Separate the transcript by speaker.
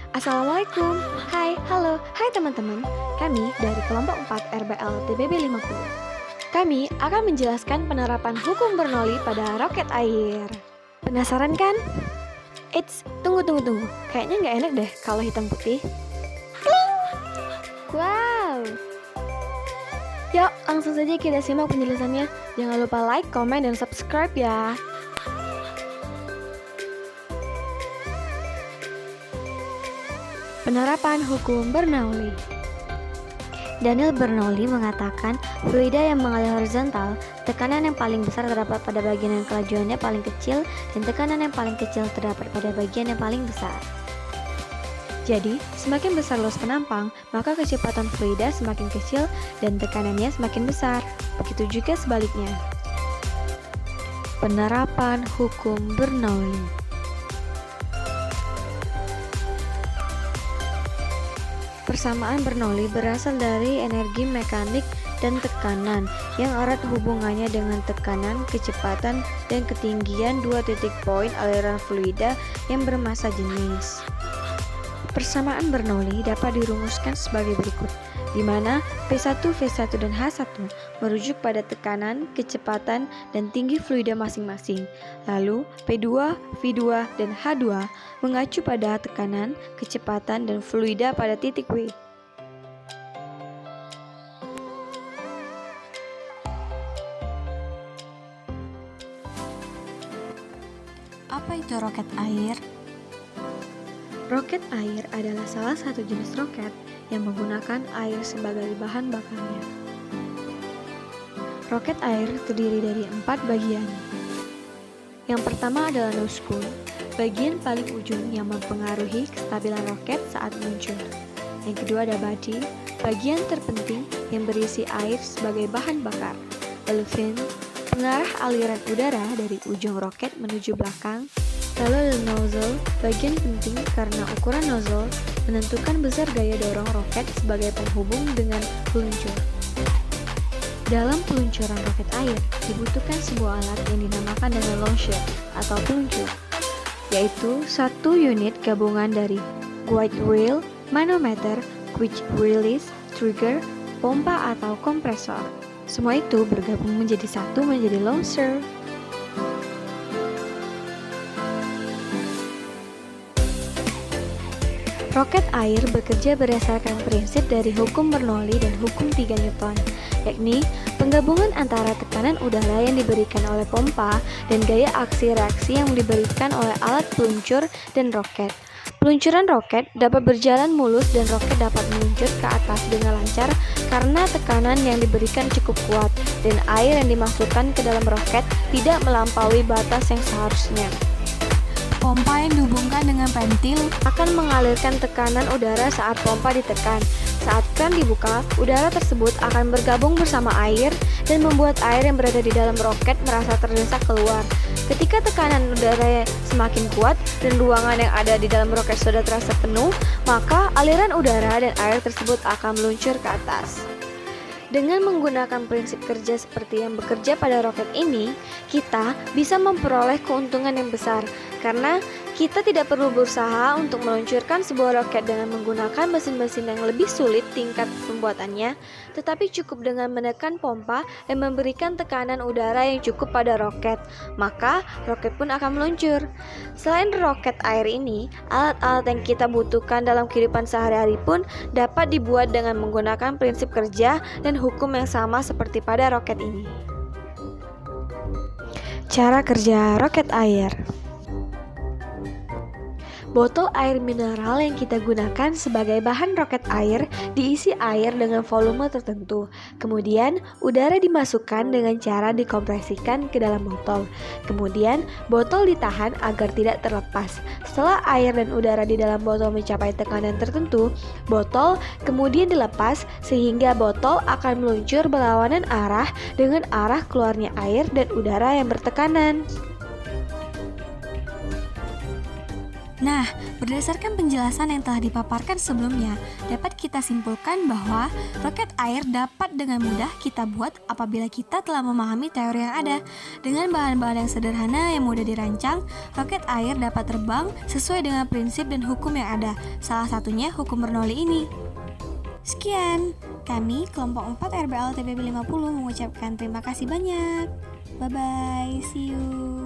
Speaker 1: Assalamualaikum. Hai teman-teman. Kami dari kelompok 4 RBL TBB 50. Kami akan menjelaskan penerapan hukum Bernoulli pada roket air. Penasaran kan? Eits, tunggu. Kayaknya nggak enak deh kalau hitam putih. Kling! Wow. Yuk, langsung saja kita simak penjelasannya. Jangan lupa like, komen, dan subscribe ya. Penerapan hukum Bernoulli. Daniel Bernoulli mengatakan, fluida yang mengalir horizontal, tekanan yang paling besar terdapat pada bagian yang kelajuannya paling kecil dan tekanan yang paling kecil terdapat pada bagian yang paling besar. Jadi, semakin besar luas penampang, maka kecepatan fluida semakin kecil dan tekanannya semakin besar. Begitu juga sebaliknya. Penerapan hukum Bernoulli. Persamaan Bernoulli berasal dari energi mekanik dan tekanan yang erat hubungannya dengan tekanan, kecepatan, dan ketinggian dua titik poin aliran fluida yang bermassa jenis. Persamaan Bernoulli dapat dirumuskan sebagai berikut, di mana P1, V1, dan H1 merujuk pada tekanan, kecepatan, dan tinggi fluida masing-masing. Lalu P2, V2, dan H2 mengacu pada tekanan, kecepatan, dan fluida pada titik W. Apa itu roket air? Roket air adalah salah satu jenis roket yang menggunakan air sebagai bahan bakarnya. Roket air terdiri dari 4 bagian. Yang pertama adalah nose cone, bagian paling ujung yang mempengaruhi kestabilan roket saat meluncur. Yang kedua ada body, bagian terpenting yang berisi air sebagai bahan bakar. Lalu fin, pengarah aliran udara dari ujung roket menuju belakang. Lalu nozzle, bagian penting karena ukuran nozzle menentukan besar gaya dorong roket sebagai penghubung dengan peluncur. Dalam peluncuran roket air, dibutuhkan sebuah alat yang dinamakan dengan launcher atau peluncur, yaitu satu unit gabungan dari guide rail, manometer, quick release, trigger, pompa atau kompresor. Semua itu bergabung menjadi satu menjadi launcher. Roket air bekerja berdasarkan prinsip dari hukum Bernoulli dan hukum 3 Newton, yakni penggabungan antara tekanan udara yang diberikan oleh pompa dan gaya aksi reaksi yang diberikan oleh alat peluncur dan roket. Peluncuran roket dapat berjalan mulus dan roket dapat meluncur ke atas dengan lancar karena tekanan yang diberikan cukup kuat dan air yang dimasukkan ke dalam roket tidak melampaui batas yang seharusnya. Pompa yang dihubungkan dengan ventil akan mengalirkan tekanan udara saat pompa ditekan. Saat kran dibuka, udara tersebut akan bergabung bersama air dan membuat air yang berada di dalam roket merasa terdesak keluar. Ketika tekanan udara semakin kuat dan ruangan yang ada di dalam roket sudah terasa penuh, maka aliran udara dan air tersebut akan meluncur ke atas. Dengan menggunakan prinsip kerja seperti yang bekerja pada roket ini, kita bisa memperoleh keuntungan yang besar karena kita tidak perlu berusaha untuk meluncurkan sebuah roket dengan menggunakan mesin-mesin yang lebih sulit tingkat pembuatannya, tetapi cukup dengan menekan pompa dan memberikan tekanan udara yang cukup pada roket, maka roket pun akan meluncur. Selain roket air ini, alat-alat yang kita butuhkan dalam kehidupan sehari-hari pun dapat dibuat dengan menggunakan prinsip kerja dan hukum yang sama seperti pada roket ini. Cara kerja roket air. Botol air mineral yang kita gunakan sebagai bahan roket air diisi air dengan volume tertentu. Kemudian, udara dimasukkan dengan cara dikompresikan ke dalam botol. Kemudian, botol ditahan agar tidak terlepas. Setelah air dan udara di dalam botol mencapai tekanan tertentu, botol kemudian dilepas sehingga botol akan meluncur berlawanan arah dengan arah keluarnya air dan udara yang bertekanan. Nah, berdasarkan penjelasan yang telah dipaparkan sebelumnya, dapat kita simpulkan bahwa roket air dapat dengan mudah kita buat apabila kita telah memahami teori yang ada. Dengan bahan-bahan yang sederhana yang mudah dirancang, roket air dapat terbang sesuai dengan prinsip dan hukum yang ada, salah satunya hukum Bernoulli ini. Sekian, kami kelompok 4 RBL TPB 50 mengucapkan terima kasih banyak. Bye-bye, see you.